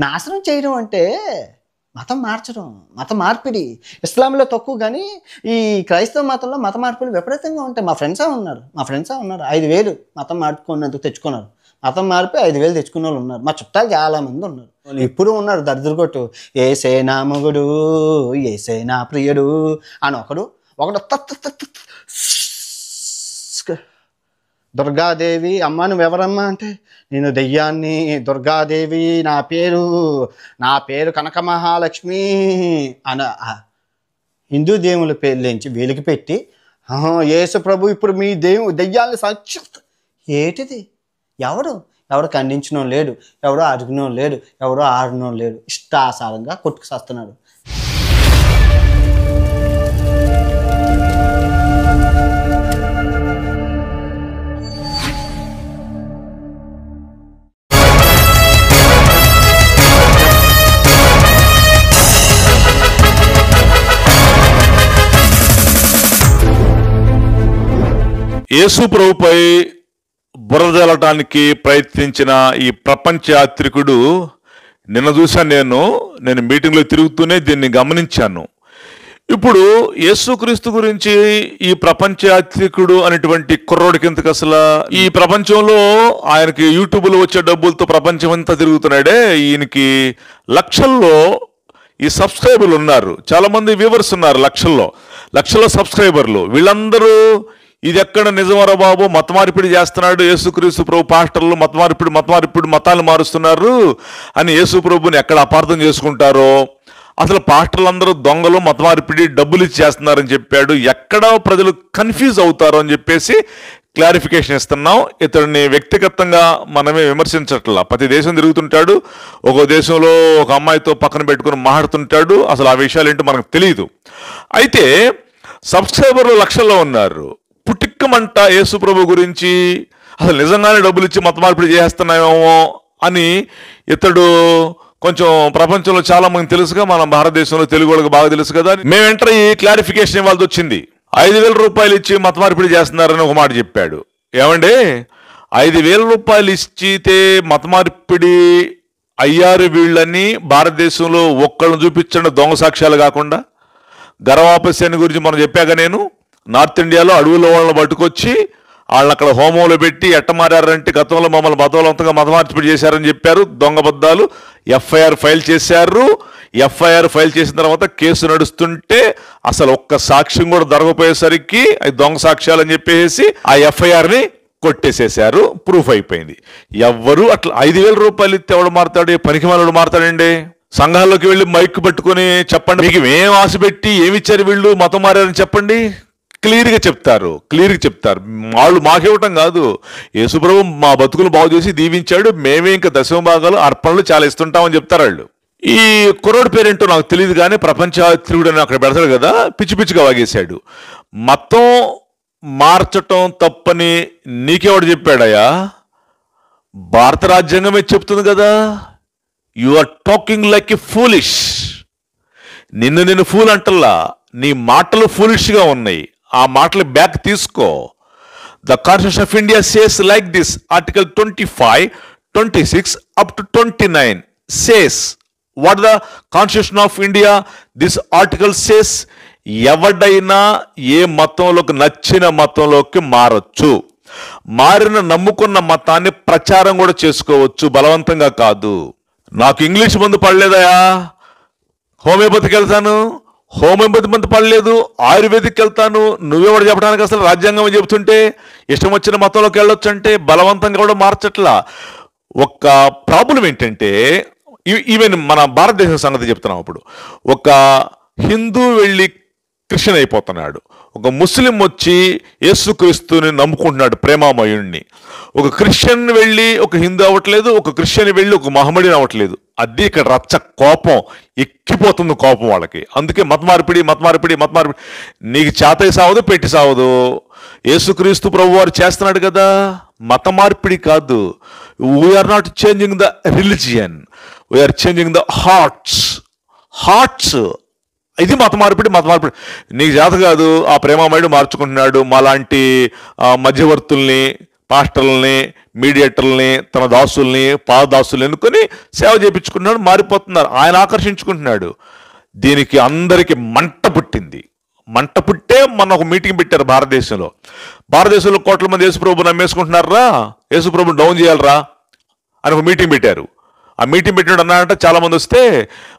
నాశనం చేయడం అంటే మతం మార్చడం, మత మార్పిడి. ఇస్లాంలో తక్కువ, కానీ ఈ క్రైస్తవ మతంలో మత మార్పిడి విపరీతంగా ఉంటాయి. మా ఫ్రెండ్సే ఉన్నారు 5,000 మతం మార్చుకున్నందుకు తెచ్చుకున్నారు. మతం మారిపోయి 5,000 తెచ్చుకున్న వాళ్ళు ఉన్నారు. మా చుట్టాలు చాలామంది ఉన్నారు. వాళ్ళు ఇప్పుడు ఉన్నారు దరిద్రగొట్టు. ఏసే నా మొగుడు, ఏసే నా ప్రియుడు అని ఒకడు దుర్గాదేవి అమ్మ నువ్వెవరమ్మా అంటే, నేను దెయ్యాన్ని, దుర్గాదేవి నా పేరు కనక మహాలక్ష్మి అని హిందూ దేవుల పేర్లేంచి వీళ్ళకి పెట్టి, యేసు ప్రభు ఇప్పుడు మీ దెయ్యాన్ని ఏటిది? ఎవడు ఖండించడం లేడు, ఎవడో అడిగినో లేడు, ఎవడో ఆడినో లేడు. ఇష్టాసారంగా కొట్టుకుసేస్తున్నాడు. యేసు ప్రభుపై బురదలటానికి ప్రయత్నించిన ఈ ప్రపంచ యాత్రికుడు నిన్న చూశాను. నేను మీటింగ్లో తిరుగుతూనే దీన్ని గమనించాను. ఇప్పుడు యేసుక్రీస్తు గురించి ఈ ప్రపంచ యాత్రికుడు అనేటువంటి కుర్రోడికి ఎందుకు అసలు? ఈ ప్రపంచంలో ఆయనకి యూట్యూబ్లో వచ్చే డబ్బులతో ప్రపంచం అంతా తిరుగుతున్నాడే. ఈయనకి లక్షల్లో ఈ సబ్స్క్రైబర్లు ఉన్నారు, చాలా మంది వ్యూవర్స్ ఉన్నారు, లక్షల్లో సబ్స్క్రైబర్లు. వీళ్ళందరూ ఇది ఎక్కడ నిజమరా బాబు, మత మార్పిడి చేస్తున్నాడు యేసుక్రీస్తు ప్రభు, పాస్టర్లు మత మార్పిడి మతాలు మారుస్తున్నారు అని యేసు ప్రభుని ఎక్కడ అపార్థం చేసుకుంటారో, అసలు పాస్టర్లు అందరూ దొంగలు, మత మార్పిడి డబ్బులు ఇచ్చి చేస్తున్నారని చెప్పాడు. ఎక్కడ ప్రజలు కన్ఫ్యూజ్ అవుతారో అని చెప్పేసి క్లారిఫికేషన్ ఇస్తున్నాం. ఇతడిని వ్యక్తిగతంగా మనమే విమర్శించట్లా. ప్రతి దేశం తిరుగుతుంటాడు, ఒక దేశంలో ఒక అమ్మాయితో పక్కన పెట్టుకుని మాట్లాడుతుంటాడు. అసలు ఆ విషయాలు ఏంటో మనకు తెలియదు. అయితే సబ్స్క్రైబర్లు లక్షల్లో ఉన్నారు. పుట్టిక్కమంట యేసు ప్రభు గురించి అసలు నిజంగానే డబ్బులు ఇచ్చి మత మార్పిడి చేస్తున్నామేమో అని ఇతడు కొంచెం ప్రపంచంలో చాలా మంది తెలుసుగా, మన భారతదేశంలో తెలుగు వాళ్ళకి బాగా తెలుసు కదా. మేము వెంటనే ఈ క్లారిఫికేషన్ ఇవ్వాల్సి వచ్చింది. 5,000 రూపాయలు ఇచ్చి మత మార్పిడి చేస్తున్నారని ఒక మాట చెప్పాడు. ఏమండి, 5,000 రూపాయలు ఇచ్చితే మత మార్పిడి అయ్యారు వీళ్ళని భారతదేశంలో ఒక్కళ్ళని చూపించండి దొంగ సాక్ష్యాలు కాకుండా. గర్వాపస్యాన్ని గురించి మనం చెప్పాక నేను నార్త్ ఇండియాలో అడవుల్లో వాళ్ళని పట్టుకొచ్చి వాళ్ళని అక్కడ హోమంలో పెట్టి ఎట్ట మారారంటే గతంలో మమ్మల్ని బతవలంతగా మత మార్పిడి చేశారని చెప్పారు. దొంగబద్దాలు ఎఫ్ఐఆర్ ఫైల్ చేశారు. ఎఫ్ఐఆర్ ఫైల్ చేసిన తర్వాత కేసు నడుస్తుంటే అసలు ఒక్క సాక్ష్యం కూడా దొరకపోయేసరికి అది దొంగ సాక్ష్యాలు అని చెప్పేసి ఆ ఎఫ్ఐఆర్ని కొట్టేసేసారు. ప్రూఫ్ అయిపోయింది. ఎవ్వరు అట్లా 5,000 రూపాయలు ఇస్తే ఎవడు మారుతాడు? పనికి మనోడు మారుతాడండి. సంఘాల్లోకి వెళ్ళి మైక్ పట్టుకొని చెప్పండి, మీకు ఏం ఆశ పెట్టి ఏమిచ్చారు వీళ్ళు మతం మారారని చెప్పండి, క్లియర్గా చెప్తారు. వాళ్ళు మాకివ్వటం కాదు, యేసుప్రభు మా బతుకులు బాగు చేసి దీవించాడు, మేమే ఇంకా దశమ భాగాలు అర్పణలు చాలా ఇస్తుంటామని చెప్తారు వాళ్ళు. ఈ కుర్రోడి పేరేంటో నాకు తెలియదు, కానీ ప్రపంచాత్రికుడు అని అక్కడ పెడతాడు కదా, పిచ్చిగా వాగేశాడు. మతం మార్చటం తప్పని నీకెవడు చెప్పాడయ్యా? భారత రాజ్యాంగమే చెప్తుంది కదా. You are talking like a foolish. నిన్ను ఫూల్ అంటల్లా, నీ మాటలు ఫూలిష్గా ఉన్నాయి. ఆ మాటలు బ్యాక్ తీసుకో. The constitution of India says like this, article 25, 26 up to 29 says, what the Constitution of India, this article says, ఎవడైనా ఏ మతంలోకి నచ్చిన మతంలోకి మారచ్చు, మారిన నమ్ముకున్న మతాన్ని ప్రచారం కూడా చేసుకోవచ్చు, బలవంతంగా కాదు. నాకు ఇంగ్లీష్ మందు పడలేదయా, హోమియోపతికి వెళ్తాను, హోమియోపతి మందు పడలేదు, ఆయుర్వేదిక్కి వెళ్తాను, నువ్వెవడు చెప్పడానికి? అసలు రాజ్యాంగం చెబుతుంటే ఇష్టం వచ్చిన మతంలోకి వెళ్ళొచ్చు అంటే బలవంతంగా కూడా మార్చట్లా. ఒక ప్రాబ్లం ఏంటంటే, ఈవెన్ మన భారతదేశం సంగతి చెప్తున్నాం. అప్పుడు ఒక హిందూ వెళ్ళి క్రిస్టియన్ అయిపోతున్నాడు, ఒక ముస్లిం వచ్చి యేసుక్రీస్తుని నమ్ముకుంటున్నాడు ప్రేమామయుణ్ణి. ఒక క్రిస్టియన్ వెళ్ళి ఒక హిందూ అవ్వట్లేదు, ఒక క్రిస్టియన్ వెళ్ళి ఒక మహమ్మడిని అవ్వట్లేదు. అది ఇక్కడ రచ్చ, కోపం ఎక్కిపోతుంది కోపం వాళ్ళకి. అందుకే మత మార్పిడి. నీకు చేతై సావదు, పెట్టి సావదు. యేసుక్రీస్తు ప్రభు వారు చేస్తున్నాడు కదా, మత మార్పిడి కాదు. We are not changing the religion, we are changing the hearts. ఇది మత మార్పిడి. నీకు చేత కాదు, ఆ ప్రేమామయుడు మార్చుకుంటున్నాడు. మాలాంటి మధ్యవర్తుల్ని, పాస్టర్లని మీడియేటర్లని, తన దాసుల్ని, పాదదాసుల్ని ఎన్నుకొని సేవ చేయించుకుంటున్నాడు, మారిపోతున్నారు, ఆయన ఆకర్షించుకుంటున్నాడు. దీనికి అందరికీ మంట పుట్టింది. మంట పుట్టే మొన్న ఒక మీటింగ్ పెట్టారు భారతదేశంలో కోట్ల మంది యేసుప్రభు నమ్మేసుకుంటున్నారా, యేసుప్రభు డౌన్ చేయాలరా అని ఒక మీటింగ్ పెట్టారు. ఆ మీటింగ్ పెట్టినట్టు అన్నారంటే చాలా మంది వస్తే,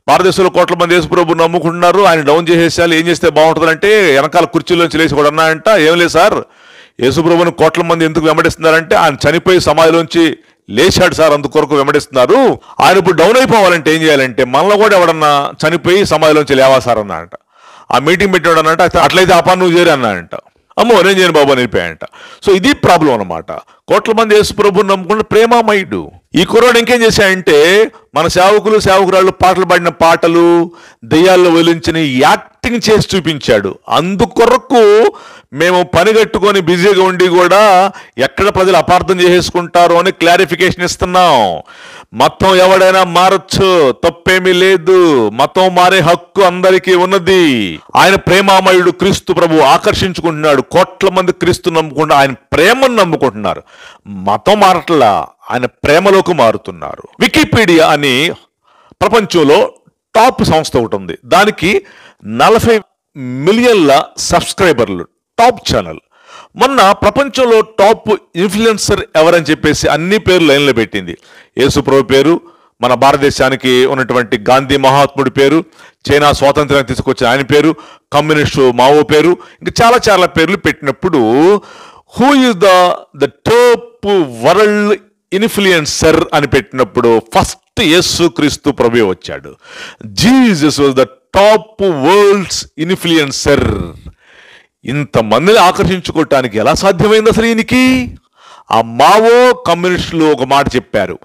భారతదేశంలో కోట్ల మంది యేసుప్రభు నమ్ముకుంటున్నారు, ఆయన డౌన్ చేసేసాలి, ఏం చేస్తే బాగుంటుందంటే వెనకాల కుర్చీలోంచి లేచి కూడా అన్నారంట, ఏం లేదు సార్, యేసుప్రభుని కోట్ల మంది ఎందుకు వెంబడిస్తున్నారంటే ఆయన చనిపోయి సమాధిలోంచి లేచాడు సార్, అందుకొరకు వెంబడిస్తున్నారు. ఆయన ఇప్పుడు డౌన్ అయిపోవాలంటే ఏం చేయాలంటే మనలో కూడా ఎవడన్నా చనిపోయి సమాధిలోంచి లేవా సార్ అన్నారంట. ఆ మీటింగ్ పెట్టాడు అన్నట్టు, అట్లయితే ఆ పని నువ్వు చేరి అన్నాడంట. అమ్మో నేను చేయను బాబు అని వెళ్ళిపోయాయంట. సో ఇది ప్రాబ్లం అనమాట. కోట్ల మంది యేసుప్రభుని నమ్ముకుంటే ప్రేమామయుడు. ఈ కుర్రాడు ఇంకేం చేశాడంటే, మన సేవకురాళ్ళు పాటలు పాడిన పాటలు, దెయ్యాల్లో వదిలించిన యాక్టింగ్ చేసి చూపించాడు. అందుకొరకు మేము పని కట్టుకొని బిజీగా ఉండి కూడా ఎక్కడ ప్రజలు అపార్థం చేసేసుకుంటారో అని క్లారిఫికేషన్ ఇస్తున్నాం. మతం ఎవడైనా మారచ్చు, తప్పేమీ లేదు, మతం మారే హక్కు అందరికీ ఉన్నది. ఆయన ప్రేమామయుడు, క్రీస్తు ప్రభు ఆకర్షించుకుంటున్నాడు. కోట్ల మంది క్రీస్తు నమ్ముకుంటూ ఆయన ప్రేమను నమ్ముకుంటున్నారు. మతం మారట్లా, ఆయన ప్రేమలోకి మారుతున్నారు. వికీపీడియా అని ప్రపంచంలో టాప్ సంస్థ ఒకటి ఉంది. దానికి 40 మిలియన్ల సబ్స్క్రైబర్లు, టాప్ ఛానల్. మొన్న ప్రపంచంలో టాప్ ఇన్ఫ్లుయెన్సర్ ఎవరని చెప్పేసి అన్ని పేర్లు లైన్లో పెట్టింది. యేసుప్రభు పేరు, మన భారతదేశానికి ఉన్నటువంటి గాంధీ మహాత్ముడి పేరు, చైనా స్వాతంత్రాన్ని తీసుకొచ్చిన ఆయన పేరు, కమ్యూనిస్టు మావో పేరు, ఇంకా చాలా చాలా పేర్లు పెట్టినప్పుడు who is the top world influencer అని పెట్టినప్పుడు ఫస్ట్ యేసుక్రీస్తు ప్రభువే వచ్చాడు. Jesus was the top world's influencer. ఇంతమందిని ఆకర్షించుకోవటానికి ఎలా సాధ్యమైంది అసలు ఈయనకి? ఆ మావో కమ్యూనిస్టులు ఒక మాట చెప్పారు,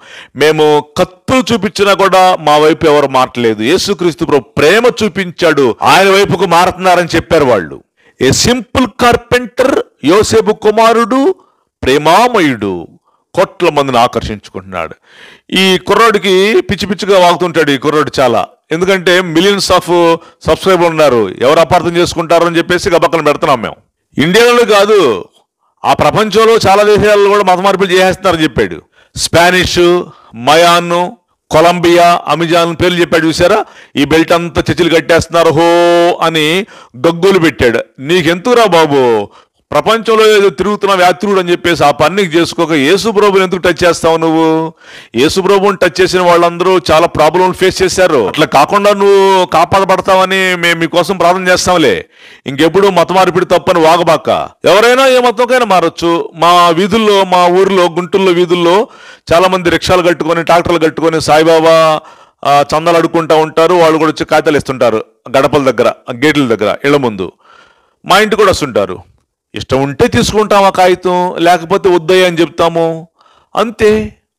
మేము కత్తులు చూపించినా కూడా మా వైపు ఎవరు మారట్లేదు, యేసుక్రీస్తు ప్రభు ప్రేమ చూపించాడు, ఆయన వైపుకు మారుతున్నారని చెప్పారు వాళ్ళు. ఏ సింపుల్ కార్పెంటర్, యోసేపు కుమారుడు, ప్రేమామయుడు, కోట్ల మందిని ఆకర్షించుకుంటున్నాడు. ఈ కుర్రాడికి పిచ్చి పిచ్చిగా వాగుతుంటాడు ఈ కుర్రాడు చాలా. ఎందుకంటే మిలియన్స్ ఆఫ్ సబ్స్క్రైబర్ ఉన్నారు, ఎవరు అపార్థం చేసుకుంటారు అని చెప్పేసి గబక్కన పెడుతున్నాం మేము. ఇండియాలో కాదు, ఆ ప్రపంచంలో చాలా దేశాల్లో కూడా మత మార్పులు చేసేస్తున్నారని చెప్పాడు. స్పానిష్, మయాను, కొలంబియా, అమెజాన్ పేర్లు చెప్పాడు చూసారా. ఈ బెల్ట్ అంతా చర్చిలు కట్టేస్తున్నారు హో అని గగ్గోలు పెట్టాడు. నీకెందుకురా బాబు, ప్రపంచంలో ఏదో తిరుగుతున్నావు యాత్రుడు అని చెప్పేసి ఆ పనికి చేసుకోక యేసుప్రభుని ఎందుకు టచ్ చేస్తావు నువ్వు? యేసుప్రభుని టచ్ చేసిన వాళ్ళందరూ చాలా ప్రాబ్లం ఫేస్ చేశారు. అట్లా కాకుండా నువ్వు కాపాడబడతావని మేము మీకోసం ప్రార్థన చేస్తాంలే. ఇంకెప్పుడు మత మార్పిడి తప్పని వాగబాక. ఎవరైనా ఏ మతంకైనా మారచ్చు. మా వీధుల్లో, మా ఊర్లో, గుంటూరులో వీధుల్లో చాలా మంది రిక్షాలు కట్టుకొని, ట్రాక్టర్లు కట్టుకొని సాయిబాబా చందాలు అడుక్కుంటూ ఉంటారు. వాళ్ళు కూడా వచ్చి కాగితాలు ఇస్తుంటారు గడపల దగ్గర, గేట్ల దగ్గర, ఇళ్ల ముందు. మా ఇంటికి కూడా వస్తుంటారు. ఇష్టం ఉంటే తీసుకుంటాం ఆ కాగితం, లేకపోతే వద్దయ్య అని చెప్తాము, అంతే.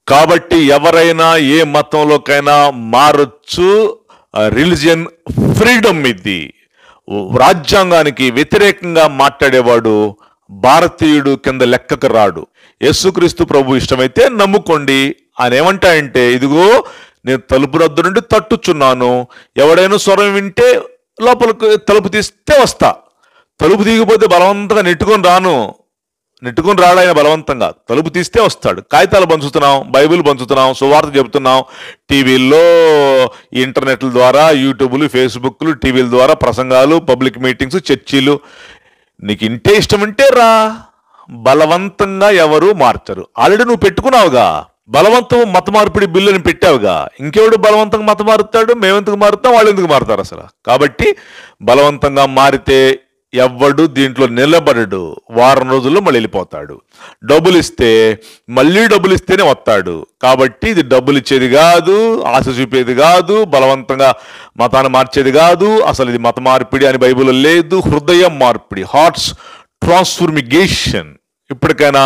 కాబట్టి ఎవరైనా ఏ మతంలోకైనా మారచ్చు. రిలీజియన్ ఫ్రీడమ్ ఇది. రాజ్యాంగానికి వ్యతిరేకంగా మాట్లాడేవాడు భారతీయుడు కింద లెక్కకు రాడు. యేసుక్రీస్తు ప్రభు ఇష్టమైతే నమ్ముకోండి. ఆయన ఏమంటాయంటే, ఇదిగో నేను తలుపు రద్దు నుండి తట్టుచున్నాను, ఎవడైనా స్వరం వింటే లోపలికి తలుపు తీస్తే వస్తా, తలుపు తీగిపోతే బలవంతంగా నెట్టుకొని రాడాయన బలవంతంగా, తలుపు తీస్తే వస్తాడు. కాగితాలు పంచుతున్నాం, బైబిల్ పంచుతున్నాం, సువార్త చెబుతున్నాం, టీవీల్లో, ఇంటర్నెట్ల ద్వారా, యూట్యూబ్లు, ఫేస్బుక్లు, టీవీల ద్వారా ప్రసంగాలు, పబ్లిక్ మీటింగ్స్, చర్చీలు. నీకు ఇంటే ఇష్టం ఉంటే రా, బలవంతంగా ఎవరు మార్చరు. ఆల్రెడీ నువ్వు పెట్టుకున్నావుగా బలవంతం మత మార్పిడి బిల్లుని పెట్టావుగా, ఇంకెవడు బలవంతంగా మత మారుతాడు? మేమెందుకు మారుతాం, వాళ్ళు ఎందుకు మారుతారు అసలు? కాబట్టి బలవంతంగా మారితే ఎవ్వడు దీంట్లో నిలబడడు, వారం రోజుల్లో మళ్ళీ వెళ్ళిపోతాడు. డబ్బులు ఇస్తే మళ్ళీ డబ్బులు ఇస్తేనే వస్తాడు. కాబట్టి ఇది డబ్బులు ఇచ్చేది కాదు, ఆశ చూపేది కాదు, బలవంతంగా మతాన్ని మార్చేది కాదు. అసలు ఇది మత మార్పిడి అని బైబిల్లో లేదు. హృదయం మార్పిడి, హార్ట్స్ ట్రాన్స్ఫర్మిగేషన్. ఇప్పటికైనా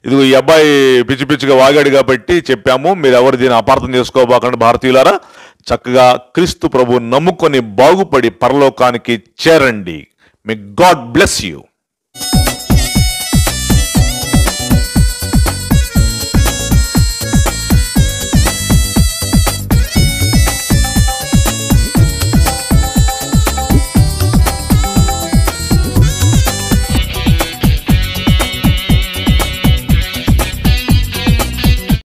ఇది ఈ అబ్బాయి పిచ్చి పిచ్చిగా వాగాడు కాబట్టి చెప్పాము. మీరు ఎవరు దీన్ని అపార్థం చేసుకోబోకండి భారతీయులారా. చక్కగా క్రీస్తు ప్రభువు నమ్ముకొని బాగుపడి పరలోకానికి చేరండి. May God bless you.